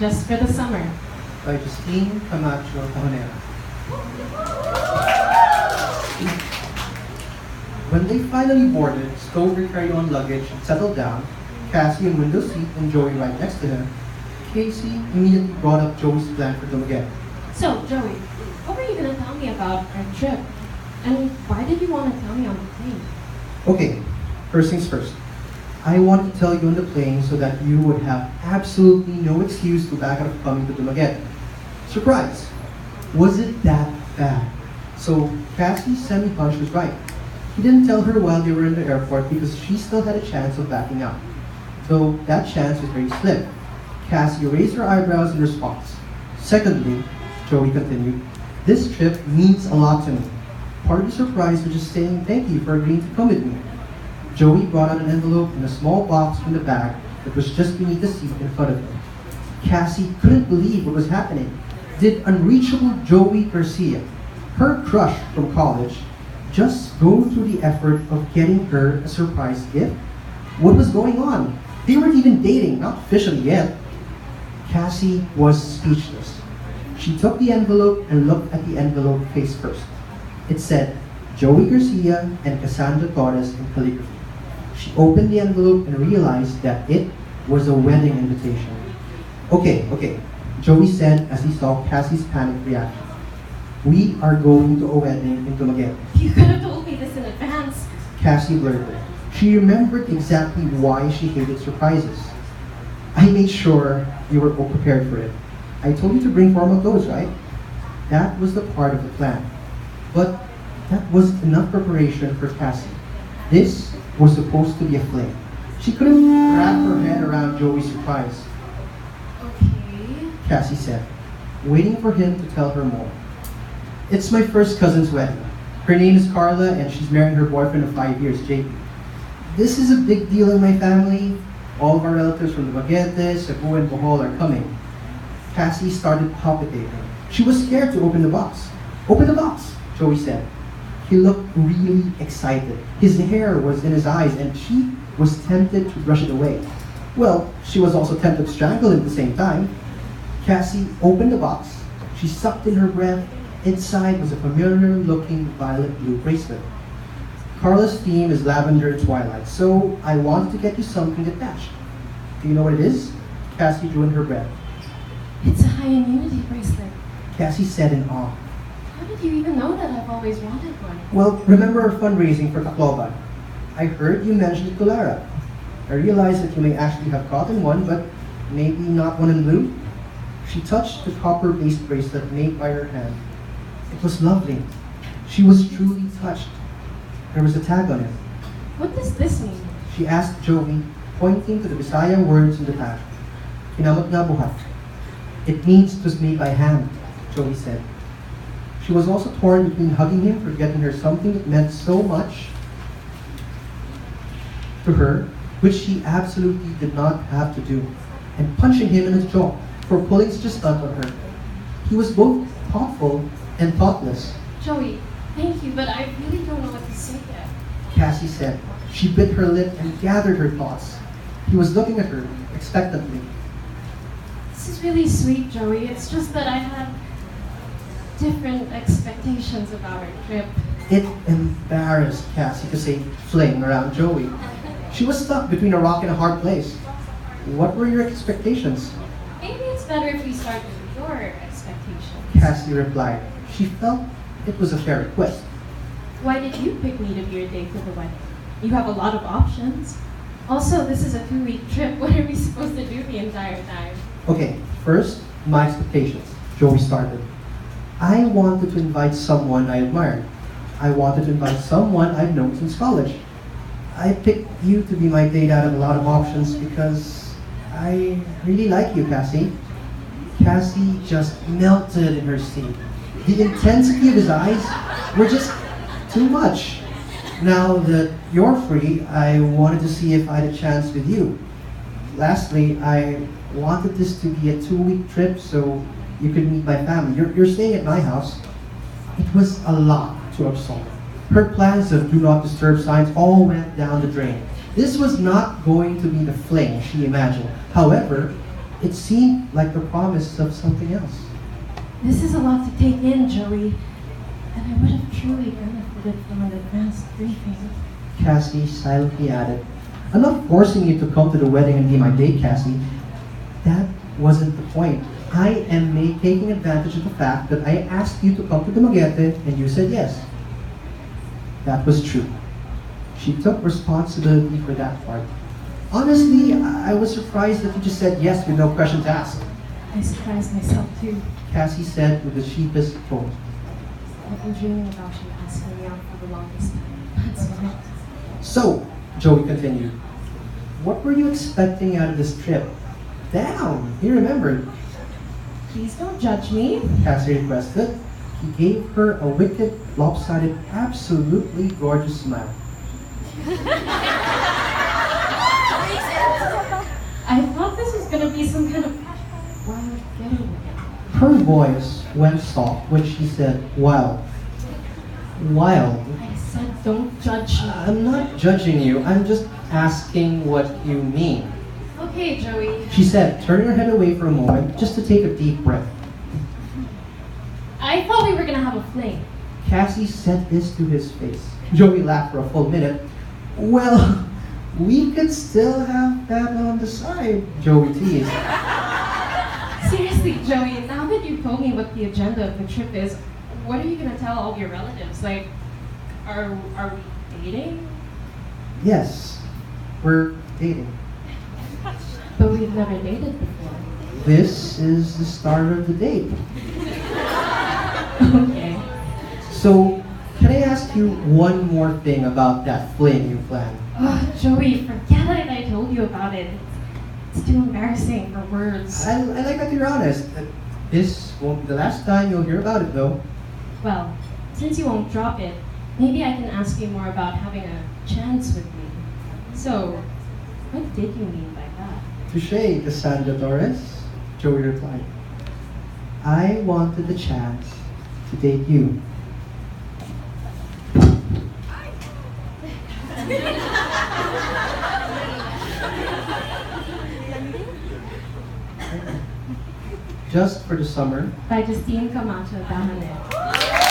just for the summer. By Justine, Camacho, Tajonera. When they finally boarded, stowed their carry-on luggage, and settled down, Cassie in window seat and Joey right next to him, Casey immediately brought up Joey's plan for them again. So, Joey, what were you going to tell me about our trip? And why did you want to tell me on the plane? Okay, first things first. I wanted to tell you on the plane so that you would have absolutely no excuse to back out of coming to them again. Surprise! Was it that bad? So Cassie's semi-hunch was right. He didn't tell her while they were in the airport because she still had a chance of backing out. Though that chance was very slim. Cassie raised her eyebrows in response. Secondly, Joey continued, this trip means a lot to me. Part of the surprise was just saying thank you for agreeing to come with me. Joey brought out an envelope and a small box from the bag that was just beneath the seat in front of him. Cassie couldn't believe what was happening. Did unreachable Joey Garcia, her crush from college, just go through the effort of getting her a surprise gift? What was going on? They weren't even dating, not officially yet. Cassie was speechless. She took the envelope and looked at the envelope face first. It said, Joey Garcia and Cassandra Torres in calligraphy. She opened the envelope and realized that it was a wedding invitation. Okay, Joey said as he saw Cassie's panicked reaction. We are going to a wedding in Miguel. You could have told me this in advance. Cassie blurted. She remembered exactly why she hated surprises. I made sure you were all prepared for it. I told you to bring formal clothes, right? That was the part of the plan. But that was enough preparation for Cassie. This was supposed to be a fling. She couldn't wrap her head around Joey's surprise. Okay. Cassie said, waiting for him to tell her more. It's my first cousin's wedding. Her name is Carla and she's marrying her boyfriend of 5 years, JP. This is a big deal in my family. All of our relatives from the Baguetes, Cebu, and Bohol are coming. Cassie started palpitating. She was scared to open the box. Open the box, Joey said. He looked really excited. His hair was in his eyes and she was tempted to brush it away. Well, she was also tempted to strangle him at the same time. Cassie opened the box. She sucked in her breath. Inside was a familiar-looking violet-blue bracelet. Carla's theme is lavender and twilight, so I wanted to get you something that matched. Do you know what it is? Cassie drew in her breath. It's a high immunity bracelet. Cassie said in awe. How did you even know that I've always wanted one? Well, remember our fundraising for Tacloban? I heard you mentioned it to Lara. I realized that you may actually have gotten one, but maybe not one in blue. She touched the copper-based bracelet made by her hand. It was lovely. She was truly touched. There was a tag on it. What does this mean? She asked Joey, pointing to the Bisaya words in the tag. Kinamot nga buhat. It means it was made by hand, Joey said. She was also torn between hugging him for getting her something that meant so much to her, which she absolutely did not have to do, and punching him in his jaw for pulling such a stunt on her. He was both thoughtful and thoughtless. Joey, thank you, but I really don't know what to say yet. Cassie said. She bit her lip and gathered her thoughts. He was looking at her expectantly. This is really sweet, Joey. It's just that I had different expectations about our trip. It embarrassed Cassie to say fling around Joey. She was stuck between a rock and a hard place. What were your expectations? Maybe it's better if we start with your expectations. Cassie replied. She felt it was a fair request. Why did you pick me to be your date for the wedding? You have a lot of options. Also, this is a 2-week trip. What are we supposed to do the entire time? Okay, first, my expectations. Joey started. I wanted to invite someone I admired. I wanted to invite someone I've known since college. I picked you to be my date out of a lot of options because I really like you, Cassie. Cassie just melted in her seat. The intensity of his eyes were just too much. Now that you're free, I wanted to see if I had a chance with you. Lastly, I wanted this to be a 2-week trip so you could meet my family. You're staying at my house. It was a lot to absorb. Her plans of do not disturb signs all went down the drain. This was not going to be the fling she imagined. However, It seemed like the promise of something else. This is a lot to take in, Joey. And I would have truly benefited from an advanced briefing. Cassie silently added, I'm not forcing you to come to the wedding and be my date, Cassie. That wasn't the point. I am taking advantage of the fact that I asked you to come to the Dumaguete and you said yes. That was true. She took responsibility for that part. Honestly, I was surprised that you just said yes with no questions asked. I surprised myself too. Cassie said with the sheepish tone. I've been dreaming about you asking me out for the longest time. That's why. So, Joey continued, what were you expecting out of this trip? Damn, he remembered. Please don't judge me. Cassie requested. He gave her a wicked, lopsided, absolutely gorgeous smile. I thought this was gonna be some kind of wild getaway. Her voice went soft when she said, wild. Wild. I said don't judge me. I'm not judging you, I'm just asking what you mean. Okay, Joey. She said, turning her head away for a moment, just to take a deep breath. I thought we were gonna have a fling. Cassie said this to his face. Joey laughed for a full minute. Well, we could still have that on the side, Joey teased. Seriously, Joey, now that you've told me what the agenda of the trip is, what are you gonna tell all your relatives? Like, are we dating? Yes, we're dating. But we've never dated before. This is the start of the date. Okay. So, can I ask you one more thing about that fling you planned? Oh, Joey, forget it. I told you about it. It's too embarrassing for words. I like that you're honest. This won't be the last time you'll hear about it, though. Well, since you won't drop it, maybe I can ask you more about having a chance with me. So, what did you mean by that? Touché, Cassandra Torres, Joey replied. I wanted the chance to date you. Just for the summer. By Justine, Camacho, Tajonera.